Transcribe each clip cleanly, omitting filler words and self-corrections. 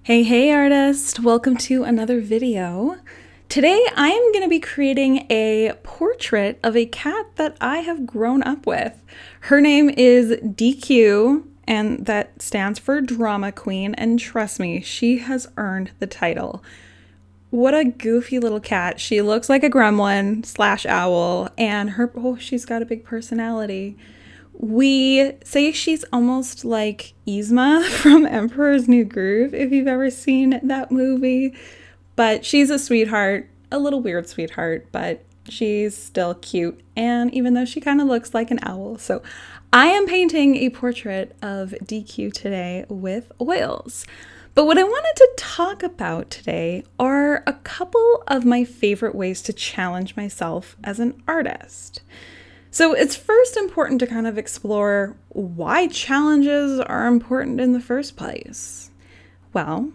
Hey artist, welcome to another video. Today I am going to be creating a portrait of a cat that I have grown up with. Her name is DQ, and that stands for Drama Queen, and trust me, she has earned the title. What a goofy little cat. She looks like a gremlin / owl, and she's got a big personality. We say she's almost like Yzma from Emperor's New Groove, if you've ever seen that movie. But she's a sweetheart, a little weird sweetheart, but she's still cute. And even though she kind of looks like an owl. So I am painting a portrait of DQ today with oils. But what I wanted to talk about today are a couple of my favorite ways to challenge myself as an artist. So it's first important to kind of explore why challenges are important in the first place. Well,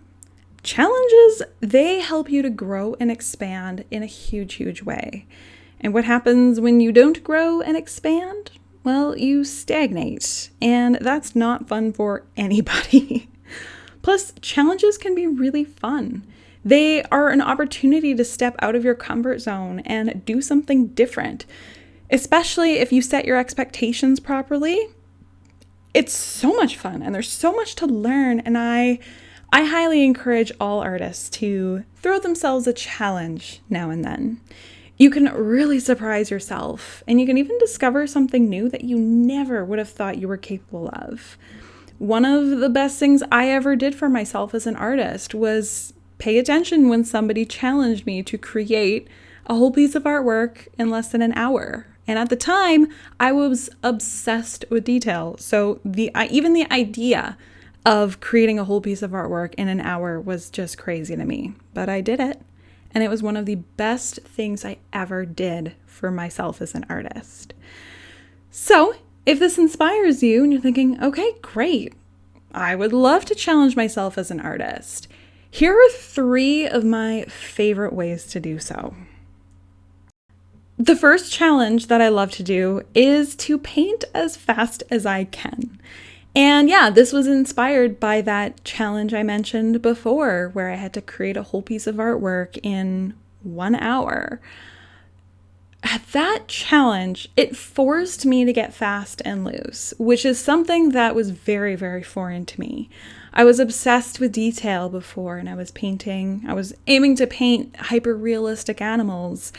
challenges, they help you to grow and expand in a huge way. And what happens when you don't grow and expand? Well, you stagnate, and that's not fun for anybody. Plus, challenges can be really fun. They are an opportunity to step out of your comfort zone and do something different. Especially if you set your expectations properly. It's so much fun and there's so much to learn, and I highly encourage all artists to throw themselves a challenge now and then. You can really surprise yourself, and you can even discover something new that you never would have thought you were capable of. One of the best things I ever did for myself as an artist was pay attention when somebody challenged me to create a whole piece of artwork in less than an hour. And at the time, I was obsessed with detail. So even the idea of creating a whole piece of artwork in an hour was just crazy to me. But I did it. And it was one of the best things I ever did for myself as an artist. So if this inspires you and you're thinking, okay, great, I would love to challenge myself as an artist, here are 3 of my favorite ways to do so. The first challenge that I love to do is to paint as fast as I can. And yeah, this was inspired by that challenge I mentioned before, where I had to create a whole piece of artwork in 1 hour. At that challenge, it forced me to get fast and loose, which is something that was very foreign to me. I was obsessed with detail before, and I was aiming to paint hyper-realistic animals.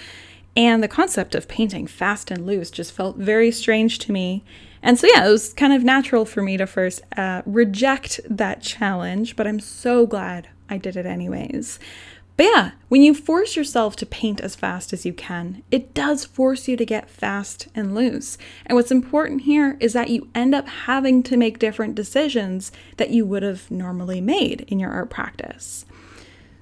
And the concept of painting fast and loose just felt very strange to me. And so yeah, it was kind of natural for me to first reject that challenge, but I'm so glad I did it anyways. But yeah, when you force yourself to paint as fast as you can, it does force you to get fast and loose. And what's important here is that you end up having to make different decisions that you would have normally made in your art practice.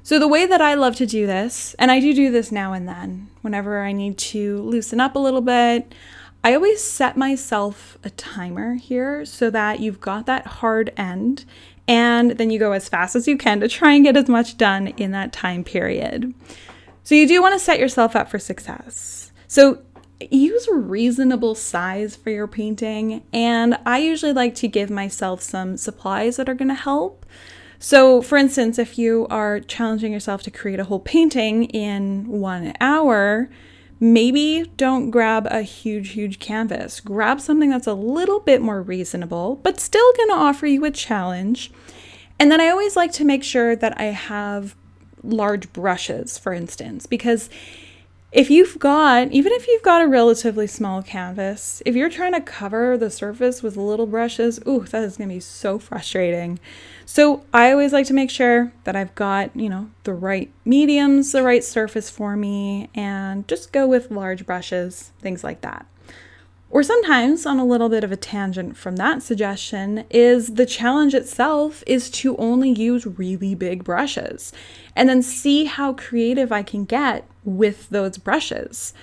So the way that I love to do this, and I do this now and then, whenever I need to loosen up a little bit, I always set myself a timer here so that you've got that hard end, and then you go as fast as you can to try and get as much done in that time period. So you do want to set yourself up for success. So use a reasonable size for your painting, and I usually like to give myself some supplies that are going to help. So for instance, if you are challenging yourself to create a whole painting in 1 hour, maybe don't grab a huge canvas. Grab something that's a little bit more reasonable, but still going to offer you a challenge. And then I always like to make sure that I have large brushes, for instance, because even if you've got a relatively small canvas, if you're trying to cover the surface with little brushes, that is going to be so frustrating. So I always like to make sure that I've got, the right mediums, the right surface for me, and just go with large brushes, things like that. Or sometimes, on a little bit of a tangent from that suggestion, is the challenge itself is to only use really big brushes and then see how creative I can get with those brushes.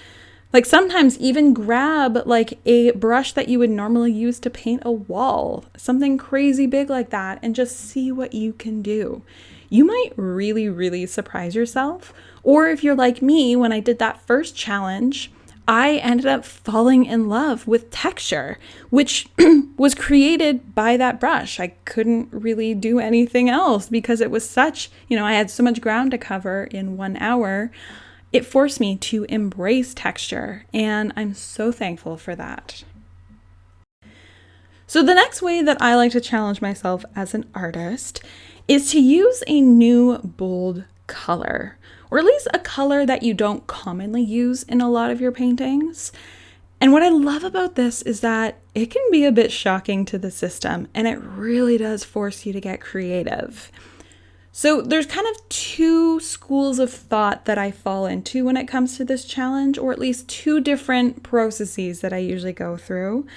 Like sometimes even grab like a brush that you would normally use to paint a wall, something crazy big like that, and just see what you can do. You might really surprise yourself. Or if you're like me, when I did that first challenge, I ended up falling in love with texture, which was created by that brush. I couldn't really do anything else because it was such, I had so much ground to cover in 1 hour. It forced me to embrace texture, and I'm so thankful for that. So the next way that I like to challenge myself as an artist is to use a new bold color, or at least a color that you don't commonly use in a lot of your paintings. And what I love about this is that it can be a bit shocking to the system, and it really does force you to get creative. So there's kind of 2 schools of thought that I fall into when it comes to this challenge, or at least 2 different processes that I usually go through.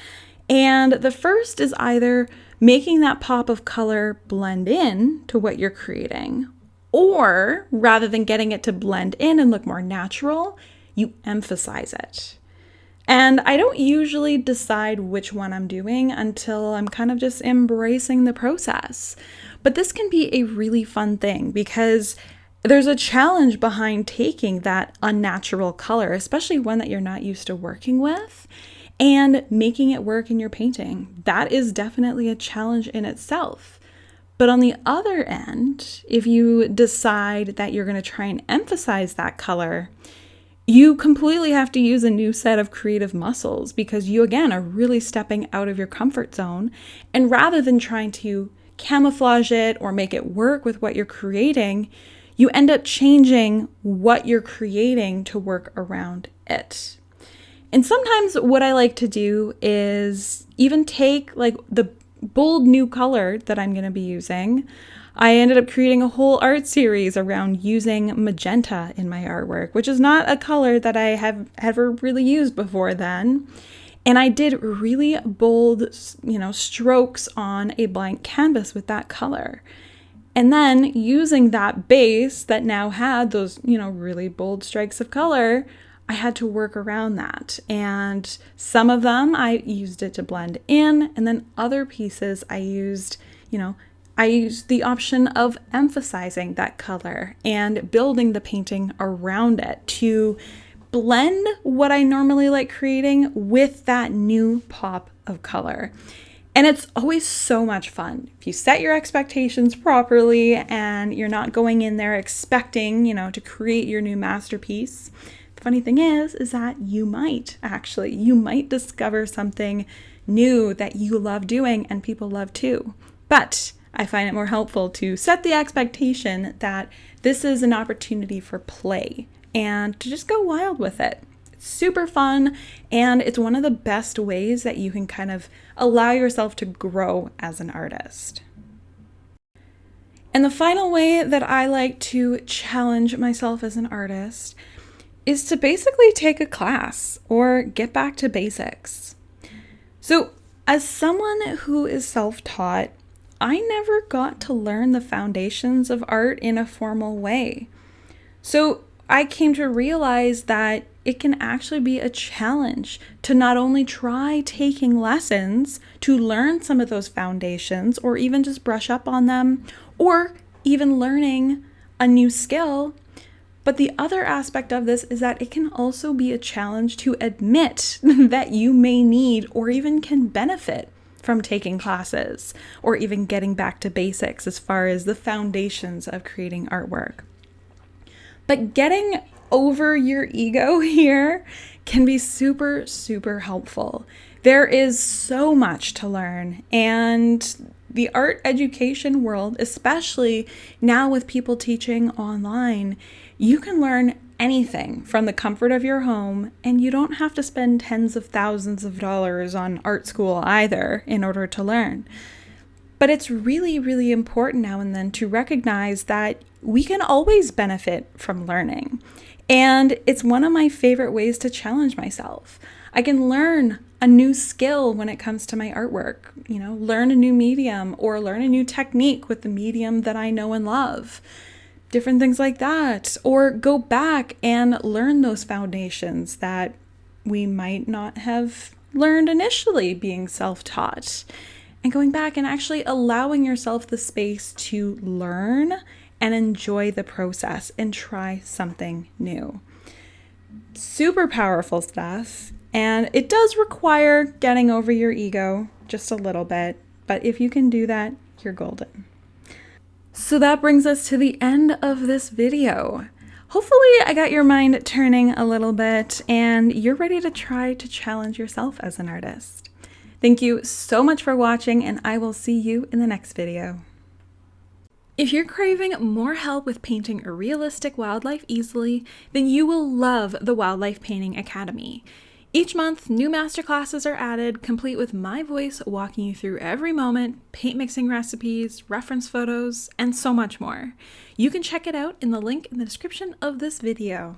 And the first is either making that pop of color blend in to what you're creating, or rather than getting it to blend in and look more natural, you emphasize it. And I don't usually decide which one I'm doing until I'm kind of just embracing the process. But this can be a really fun thing because there's a challenge behind taking that unnatural color, especially one that you're not used to working with, and making it work in your painting. That is definitely a challenge in itself. But on the other end, if you decide that you're going to try and emphasize that color, you completely have to use a new set of creative muscles because you, again, are really stepping out of your comfort zone. And rather than trying to camouflage it or make it work with what you're creating, you end up changing what you're creating to work around it. And sometimes what I like to do is even take like the bold new color that I'm going to be using. I ended up creating a whole art series around using magenta in my artwork, which is not a color that I have ever really used before then. And I did really bold, strokes on a blank canvas with that color. And then using that base that now had those, really bold strikes of color, I had to work around that. And some of them I used it to blend in, and then other pieces I used the option of emphasizing that color and building the painting around it to blend what I normally like creating with that new pop of color. And it's always so much fun. If you set your expectations properly and you're not going in there expecting, to create your new masterpiece. The funny thing is that you might discover something new that you love doing and people love too. But I find it more helpful to set the expectation that this is an opportunity for play and to just go wild with it. It's super fun, and it's one of the best ways that you can kind of allow yourself to grow as an artist. And the final way that I like to challenge myself as an artist is to basically take a class or get back to basics. So, as someone who is self-taught, I never got to learn the foundations of art in a formal way. So I came to realize that it can actually be a challenge to not only try taking lessons to learn some of those foundations or even just brush up on them or even learning a new skill, but the other aspect of this is that it can also be a challenge to admit that you may need or even can benefit from taking classes or even getting back to basics as far as the foundations of creating artwork. But getting over your ego here can be super, super helpful. There is so much to learn, and the art education world, especially now with people teaching online, you can learn anything from the comfort of your home, and you don't have to spend tens of thousands of dollars on art school either in order to learn. But it's really, really important now and then to recognize that we can always benefit from learning. And it's one of my favorite ways to challenge myself. I can learn a new skill when it comes to my artwork, learn a new medium or learn a new technique with the medium that I know and love. Different things like that, or go back and learn those foundations that we might not have learned initially being self-taught, and going back and actually allowing yourself the space to learn and enjoy the process and try something new. Super powerful stuff, and it does require getting over your ego just a little bit, but if you can do that, you're golden. So that brings us to the end of this video. Hopefully I got your mind turning a little bit and you're ready to try to challenge yourself as an artist. Thank you so much for watching, and I will see you in the next video. If you're craving more help with painting a realistic wildlife easily, then you will love the Wildlife Painting Academy. Each month, new masterclasses are added, complete with my voice walking you through every moment, paint mixing recipes, reference photos, and so much more. You can check it out in the link in the description of this video.